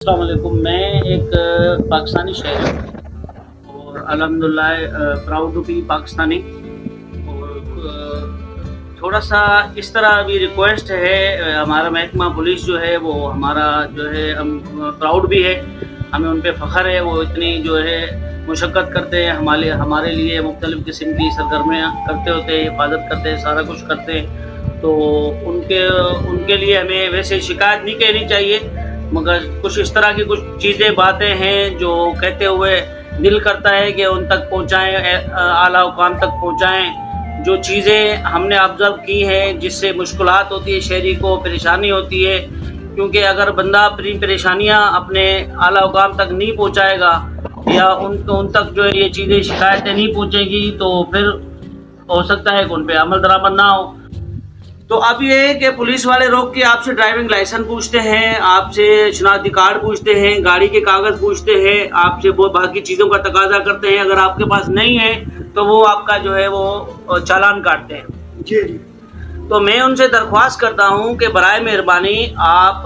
अस्सलाम वालेकुम। मैं एक पाकिस्तानी शहरी हूँ और अल्हम्दुलिल्लाह प्राउड टू बी पाकिस्तानी। और थोड़ा-सा इस तरह अभी रिक्वेस्ट है, हमारा महकमा पुलिस जो है वो हमारा जो है हम प्राउड भी है, हमें उन पे फ़ख्र है। वो इतनी जो है मशक्क़त करते हैं हमारे लिए, मुख्तलिफ़ किस्म की सरगर्मियाँ करते होते हैं, हिफ़ाज़त करते हैं, सारा कुछ करते हैं। तो उनके उनके लिए हमें वैसे शिकायत नहीं कहनी चाहिए, मगर कुछ इस तरह की कुछ चीज़ें, बातें हैं जो कहते हुए दिल करता है कि उन तक पहुँचाएँ, आला हुकाम तक पहुँचाएँ। जो चीज़ें हमने ऑब्ज़र्व की हैं जिससे मुश्किलात होती है, शहरी को परेशानी होती है, क्योंकि अगर बंदा अपनी परेशानियाँ अपने आला हुकाम तक नहीं पहुँचाएगा या उन तक जो है ये चीज़ें, शिकायतें नहीं पहुँचेंगी, तो फिर हो सकता है कि उन पे अमल दरामद ना हो। तो अब ये है कि पुलिस वाले रोक के आपसे ड्राइविंग लाइसेंस पूछते हैं, आपसे शनाख्ती कार्ड पूछते हैं, गाड़ी के कागज़ पूछते हैं, आपसे वो बाकी चीज़ों का तकाजा करते हैं। अगर आपके पास नहीं है तो वो आपका जो है वो चालान काटते हैं। जी। तो मैं उनसे दरख्वास्त करता हूँ कि बराए मेहरबानी आप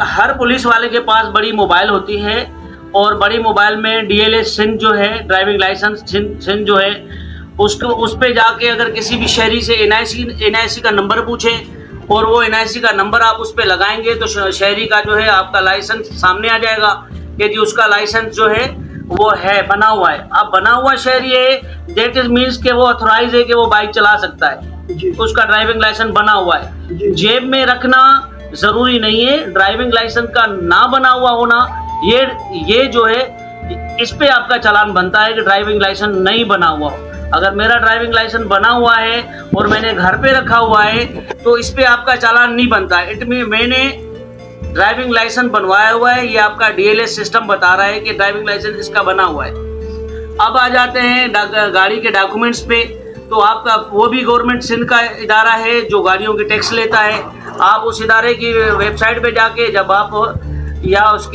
हर पुलिस वाले के पास बड़ी मोबाइल होती है और बड़ी मोबाइल में डीएलएस सिन जो है, ड्राइविंग लाइसेंस सिन जो है, उसको उस पे जाके अगर किसी भी शहरी से एनआईसी का नंबर पूछें और वो एनआईसी का नंबर आप उस पे लगाएंगे तो शहरी का जो है आपका लाइसेंस सामने आ जाएगा कि जी उसका लाइसेंस जो है वो है, बना हुआ है। अब बना हुआ शहरी है, दैट इज मीन्स के वो ऑथोराइज है कि वो बाइक चला सकता है, उसका ड्राइविंग लाइसेंस बना हुआ है। जेब में रखना जरूरी नहीं है, ड्राइविंग लाइसेंस का ना बना हुआ होना ये जो है इस पे आपका चालान बनता है कि ड्राइविंग लाइसेंस नहीं बना हुआ हो। अगर मेरा ड्राइविंग लाइसेंस बना हुआ है और मैंने घर पे रखा हुआ है तो इस पे आपका चालान नहीं बनता है। मैंने ड्राइविंग लाइसेंस बनवाया हुआ है, ये आपका डीएलएस सिस्टम बता रहा है कि ड्राइविंग लाइसेंस इसका बना हुआ है। अब आ जाते हैं गाड़ी के डॉक्यूमेंट्स पे। तो आपका वो भी गवर्नमेंट सिंध का इदारा है जो गाड़ियों की टैक्स लेता है। आप उस इदारे की वेबसाइट पे जाके जब आप या उस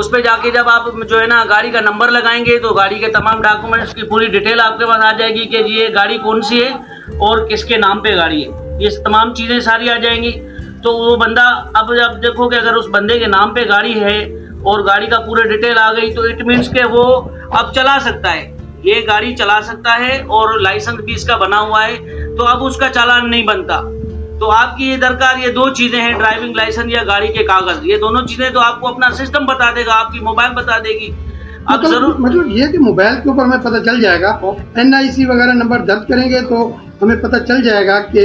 पे जाके जब आप जो है ना गाड़ी का नंबर लगाएंगे तो गाड़ी के तमाम डॉक्यूमेंट्स की पूरी डिटेल आपके पास आ जाएगी कि ये गाड़ी कौन सी है और किसके नाम पे गाड़ी है, ये तमाम चीज़ें सारी आ जाएंगी। तो वो बंदा अब देखो कि अगर उस बंदे के नाम पे गाड़ी है और गाड़ी का पूरा डिटेल आ गई तो इट मीन्स के वो अब चला सकता है, ये गाड़ी चला सकता है और लाइसेंस भी इसका बना हुआ है, तो अब उसका चालान नहीं बनता। तो आपकी ये दरकार ये दो चीज़ें हैं, ड्राइविंग लाइसेंस या गाड़ी के कागज़, ये दोनों चीज़ें तो आपको अपना सिस्टम बता देगा, आपकी मोबाइल बता देगी। अब मतलब ये कि मोबाइल के ऊपर हमें पता चल जाएगा, एनआईसी वगैरह नंबर दर्ज करेंगे तो हमें पता चल जाएगा कि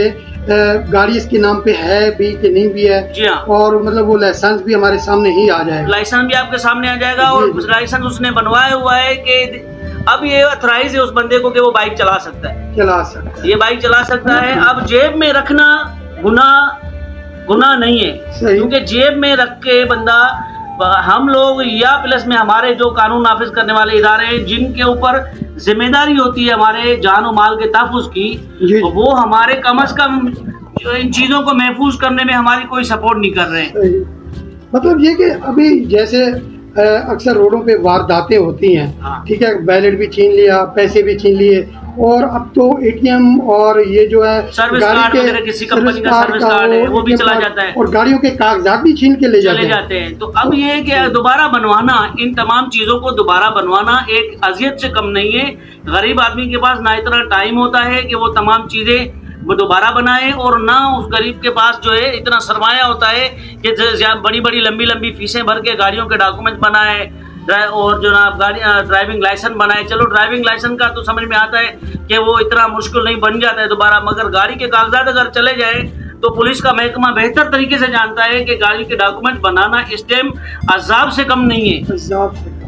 गाड़ी इसके नाम पे है भी कि नहीं भी है। जी हाँ। और मतलब वो लाइसेंस भी हमारे सामने ही आ जाएगा, लाइसेंस भी आपके सामने आ जाएगा और लाइसेंस उसने बनवाया हुआ है कि अब ये ऑथराइज है उस बंदे को कि वो बाइक चला सकता है, ये बाइक चला सकता है। अब जेब में रखना गुनाह नहीं है, क्योंकि जेब में रख के बंदा, हम लोग या प्लस में हमारे जो कानून नाफिज करने वाले इदारे हैं जिनके ऊपर जिम्मेदारी होती है हमारे जान और माल के तहफ़्फ़ुज़ की, तो वो हमारे कम से कम इन चीज़ों को महफूज करने में हमारी कोई सपोर्ट नहीं कर रहे हैं। मतलब ये कि अभी जैसे अक्सर रोडों पे वारदातें होती हैं, ठीक है, बैलेट भी छीन लिया, पैसे भी छीन लिए, और अब तो एटीएम और ये जो है सर्विस कार्ड वगैरह, किसी कंपनी का सर्विस कार्ड है वो भी चला जाता है, और गाड़ियों के कागजात भी छीन के ले जाते हैं। तो अब ये है कि दोबारा बनवाना, इन तमाम चीज़ों को दोबारा बनवाना एक अजियत से कम नहीं है। गरीब आदमी के पास ना इतना टाइम होता है कि वो तमाम चीज़ें वो दोबारा बनाए, और ना उस गरीब के पास जो है इतना सरमाया होता है कि बड़ी बड़ी लंबी फीसें भर के गाड़ियों के डॉक्यूमेंट बनाए और जो ना गाड़ी ड्राइविंग लाइसेंस बनाए। चलो ड्राइविंग लाइसेंस का तो समझ में आता है कि वो इतना मुश्किल नहीं, बन जाता है दोबारा, मगर गाड़ी के कागजात अगर चले जाए तो पुलिस का महकमा बेहतर तरीके से जानता है कि गाड़ी के डॉक्यूमेंट बनाना इस टाइम अजाब से कम नहीं है।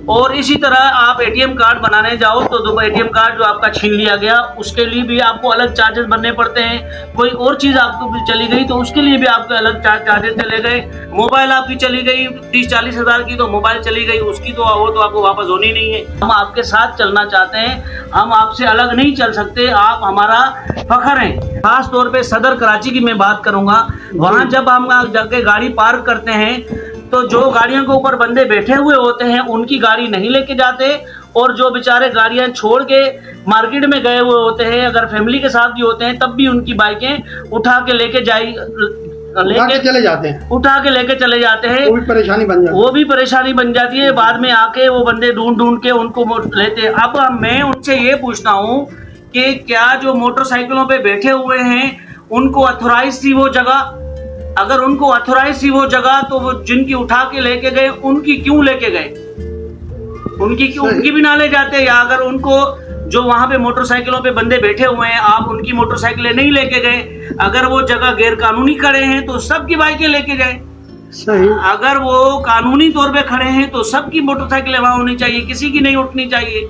और इसी तरह आप एटीएम कार्ड बनाने जाओ तो एटीएम कार्ड जो आपका छीन लिया गया उसके लिए भी आपको अलग चार्जेस भरने पड़ते हैं। कोई और चीज़ आपको चली गई तो उसके लिए भी आपके अलग चार्जेस चले गए। मोबाइल आपकी चली गई 30-40 हज़ार की, तो मोबाइल चली गई उसकी तो वो तो आपको वापस होनी नहीं है। हम आपके साथ चलना चाहते हैं, हम आपसे अलग नहीं चल सकते, आप हमारा फख्र हैं। खास तौर पे सदर कराची की मैं बात करूँगा, वहाँ जब हम जाके गाड़ी पार्क करते हैं तो जो गाड़ियों के ऊपर बंदे बैठे हुए होते हैं उनकी गाड़ी नहीं लेके जाते, और जो बेचारे गाड़ियां छोड़ के मार्केट में गए हुए होते हैं, अगर फैमिली के साथ भी होते हैं तब भी उनकी बाइकें उठा के लेके उठा के चले जाते हैं, उठा के लेके चले जाते हैं। वो भी परेशानी बन जाती है। वो भी परेशानी बन जाती है। बाद में आके वो बंदे ढूंढ ढूंढ के उनको लेते हैं। अब मैं उनसे ये पूछता हूँ कि क्या जो मोटरसाइकिलों पे बैठे हुए हैं उनको अथोराइज थी वो जगह? अगर उनको अथोराइज थी वो जगह तो वो जिनकी उठा के लेके गए उनकी क्यों लेके गए? उनकी भी ना ले जाते? या अगर उनको जो वहां पे मोटरसाइकिलों पे बंदे बैठे हुए हैं आप उनकी मोटरसाइकिलें नहीं लेके गए, अगर वो जगह गैर कानूनी खड़े हैं तो सबकी बाइकें लेके जाए। सही। अगर वो कानूनी तौर पे खड़े हैं तो सबकी मोटरसाइकिलें वहां होनी चाहिए, किसी की नहीं उठनी चाहिए।